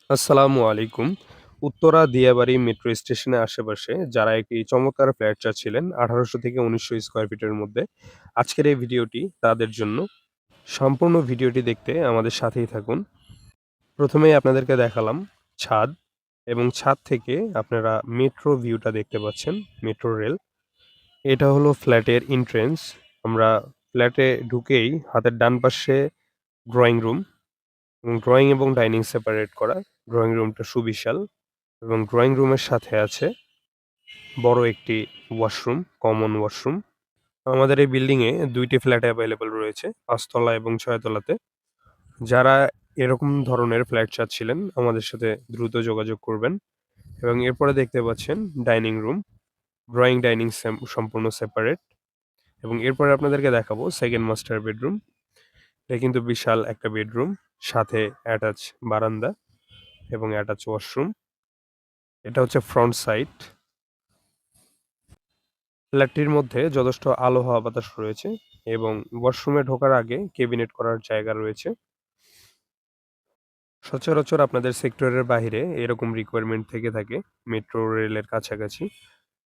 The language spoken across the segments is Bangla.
আসসালামু আলাইকুম। উত্তরা দিয়াবাড়ি মেট্রো স্টেশনের আশেপাশে যারা একটি চমৎকার ফ্ল্যাট চাচ্ছিলেন ১৮০০ থেকে ১৯০০ স্কয়ার ফিটের মধ্যে, আজকের এই ভিডিওটি তাদের জন্য। সম্পূর্ণ ভিডিওটি দেখতে আমাদের সাথেই থাকুন। প্রথমেই আপনাদেরকে দেখালাম ছাদ এবং ছাদ থেকে আপনারা মেট্রো ভিউটা দেখতে পাচ্ছেন, মেট্রো রেল। এটা হলো ফ্ল্যাটের এন্ট্রেন্স। আমরা ফ্ল্যাটে ঢুকেই হাতের ডান পাশে ড্রয়িং রুম এবং ড্রয়িং এবং ডাইনিং সেপারেট করা। ড্রয়িং রুমটা সুবিশাল। এবং ড্রয়িং রুমের সাথে আছে বড় একটি ওয়াশরুম, কমন ওয়াশরুম। আমাদের এই বিল্ডিংয়ে ২ টি ফ্ল্যাট অ্যাভেলেবল রয়েছে, ৫ তলা এবং ৬ তলাতে। যারা এরকম ধরনের ফ্ল্যাট চাচ্ছিলেন আমাদের সাথে দ্রুত যোগাযোগ করবেন। এবং এরপরে দেখতে পাচ্ছেন ডাইনিং রুম, ড্রয়িং ডাইনিং সম্পূর্ণ সেপারেট। এবং এরপরে আপনাদেরকে দেখাবো 2nd মাস্টার বেডরুম। এটা কিন্তু বিশাল একটা বেডরুম, সাথে অ্যাটাচ বারান্দা এবং অ্যাটাচ ওয়াশরুম। এটা হচ্ছে ফ্রন্ট সাইড। ফ্ল্যাটটির মধ্যে যথেষ্ট আলো হাওয়া বাতাস রয়েছে এবং ওয়াশরুমে ঢোকার আগে ক্যাবিনেট করার জায়গা রয়েছে। সচরাচর আপনাদের সেক্টরের বাহিরে এরকম রিকোয়ারমেন্ট থেকে থাকে মেট্রো রেলের কাছাকাছি।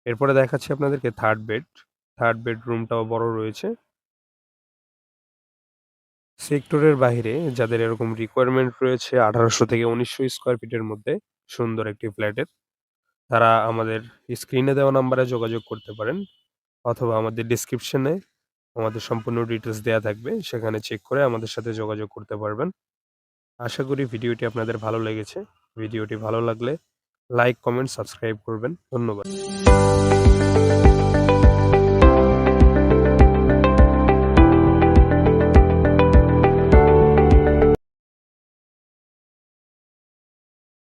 এরপরে দেখাচ্ছি আপনাদেরকে থার্ড বেড। থার্ড বেডরুমটাও বড় রয়েছে। সেক্টরের বাহিরে যাদের এরকম রিকোয়ারমেন্ট রয়েছে ১৮০০ থেকে ১৯০০ স্কয়ার ফিটের মধ্যে সুন্দর একটি ফ্ল্যাটের, তারা আমাদের স্ক্রিনে দেওয়া নাম্বারে যোগাযোগ করতে পারেন, অথবা আমাদের ডেসক্রিপশনে আমাদের সম্পূর্ণ ডিটেইলস দেয়া থাকবে। সেখানে চেক করে আমাদের সাথে যোগাযোগ করতে পারবেন। আশা করি ভিডিওটি আপনাদের ভালো লেগেছে। ভিডিওটি ভালো লাগলে লাইক, কমেন্ট, সাবস্ক্রাইব করবেন। ধন্যবাদ।